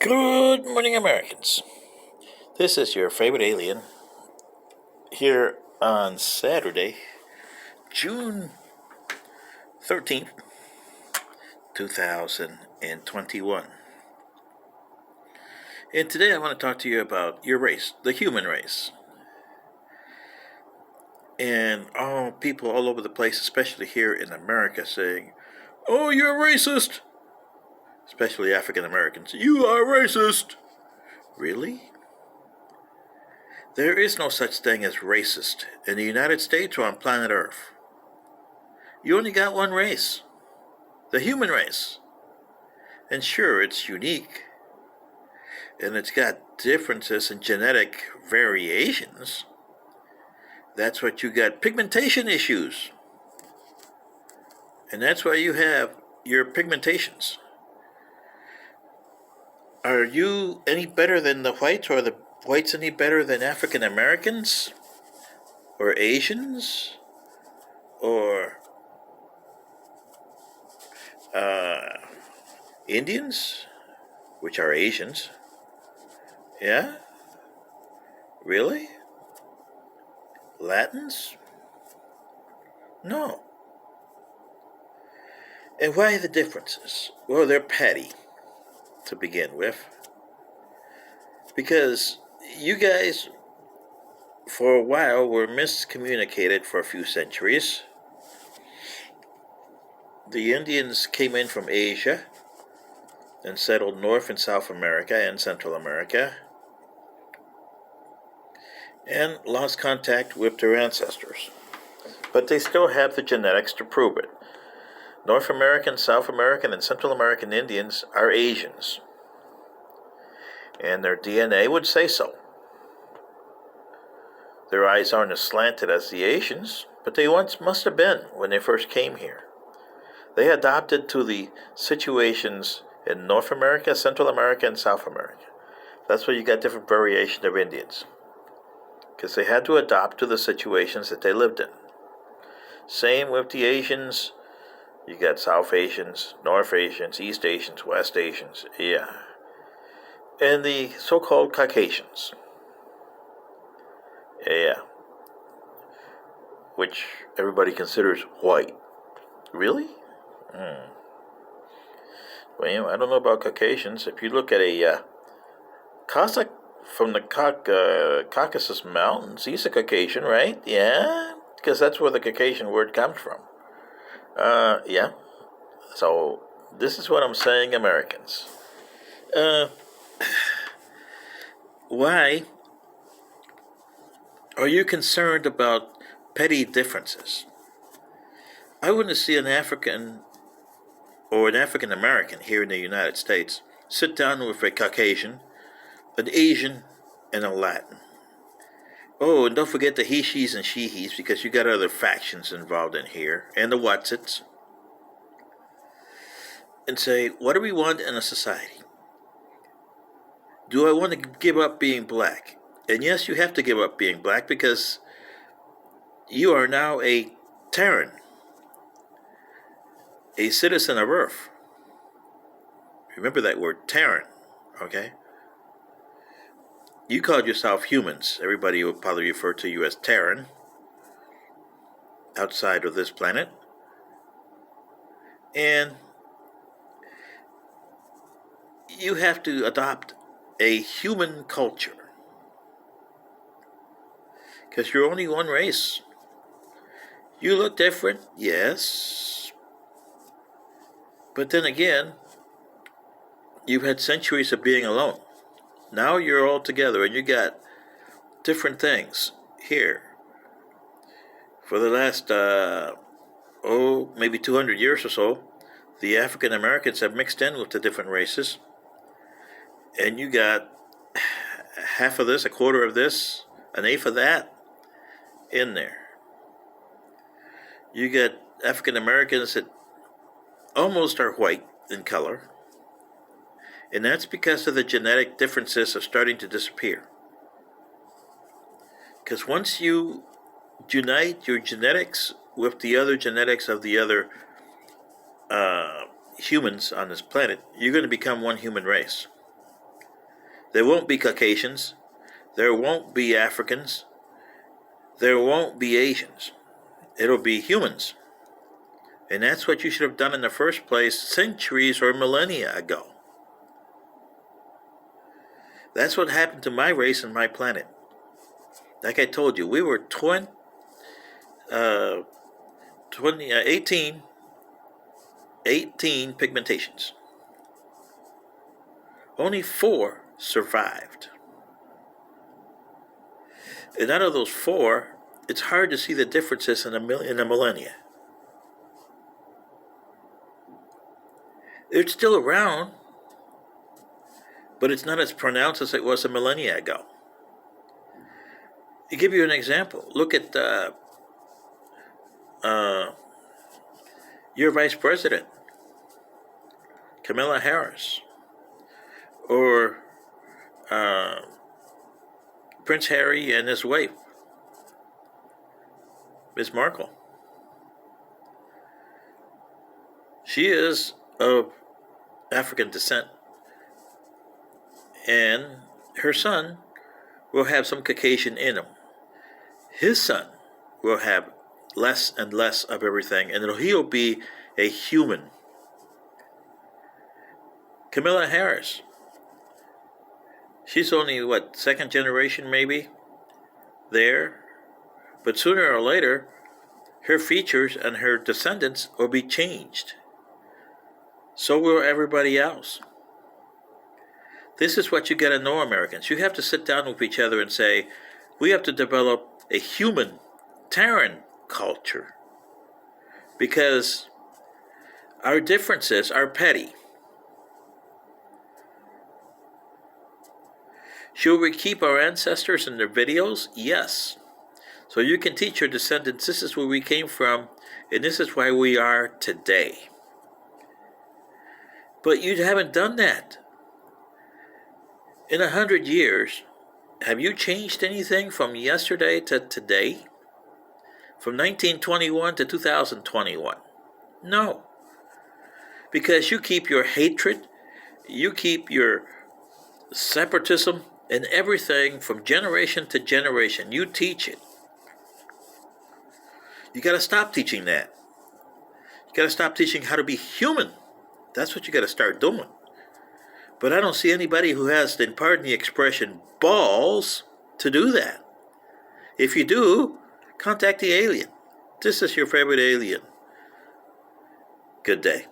Good morning, Americans. This is your favorite alien here on Saturday, June 13th, 2021. And today I want to talk to you about your race, the human race. And all people all over the place, especially here in America, saying, "Oh, you're racist!" Especially African Americans. "You are racist!" Really? There is no such thing as racist in the United States or on planet Earth. You only got one race, the human race. And sure, it's unique, and it's got differences in genetic variations. That's what you got pigmentation issues. And that's why you have your pigmentations. Are you any better than the whites, or are the whites any better than African Americans? Or Asians? Or Indians? Which are Asians. Yeah? Really? Latins? No. And why the differences? Well, they're petty to begin with. Because you guys, for a while, were miscommunicated for a few centuries. The Indians came in from Asia and settled North and South America and Central America, and lost contact with their ancestors. But they still have the genetics to prove it. North American, South American, and Central American Indians are Asians, and their DNA would say so. Their eyes aren't as slanted as the Asians, but they once must have been when they first came here. They adapted to the situations in North America, Central America, and South America. That's why you got different variation of Indians, because they had to adapt to the situations that they lived in. Same with the Asians. You got South Asians, North Asians, East Asians, West Asians, yeah. And the so-called Caucasians, yeah, which everybody considers white. Really? Well, I don't know about Caucasians. If you look at a Cossack from the Caucasus Mountains, he's a Caucasian, right? Yeah, because that's where the Caucasian word comes from. Yeah. So this is what I'm saying, Americans. Why are you concerned about petty differences? I wouldn't see an African or an African American here in the United States sit down with a Caucasian, an Asian, and a Latin. Oh, and don't forget the he, she's, and she, he's, because you got other factions involved in here, and the whatsits. And say, what do we want in a society? Do I want to give up being black? And yes, you have to give up being black, because you are now a Terran, a citizen of Earth. Remember that word, Terran, okay? You called yourself humans. Everybody will probably refer to you as Terran, outside of this planet. And you have to adopt a human culture, because you're only one race. You look different, yes, but then again, you've had centuries of being alone. Now you're all together, and you got different things here. For the last, maybe 200 years or so, the African Americans have mixed in with the different races. And you got half of this, a quarter of this, an eighth of that in there. You got African Americans that almost are white in color. And that's because of the genetic differences are starting to disappear. Because once you unite your genetics with the other genetics of the other humans on this planet, you're going to become one human race. There won't be Caucasians. There won't be Africans. There won't be Asians. It'll be humans. And that's what you should have done in the first place centuries or millennia ago. That's what happened to my race and my planet. Like I told you, we were 18 pigmentations. Only 4 survived. And out of those 4, it's hard to see the differences in a millennia. It's still around, but it's not as pronounced as it was a millennia ago. To give you an example, look at your vice president, Kamala Harris, or Prince Harry and his wife, Ms. Markle. She is of African descent, and her son will have some Caucasian in him. His son will have less and less of everything, and he'll be a human. Kamala Harris, she's only, second generation maybe, there. But sooner or later, her features and her descendants will be changed. So will everybody else. This is what you got to know, Americans. You have to sit down with each other and say, we have to develop a human Terran culture. Because our differences are petty. Should we keep our ancestors in their videos? Yes. So you can teach your descendants, this is where we came from, and this is why we are today. But you haven't done that. In 100 years, have you changed anything from yesterday to today? From 1921 to 2021? No. Because you keep your hatred, you keep your separatism, and everything from generation to generation. You teach it. You got to stop teaching that. You got to stop teaching how to be human. That's what you got to start doing. But I don't see anybody who has, then pardon the expression, balls to do that. If you do, contact the alien. This is your favorite alien. Good day.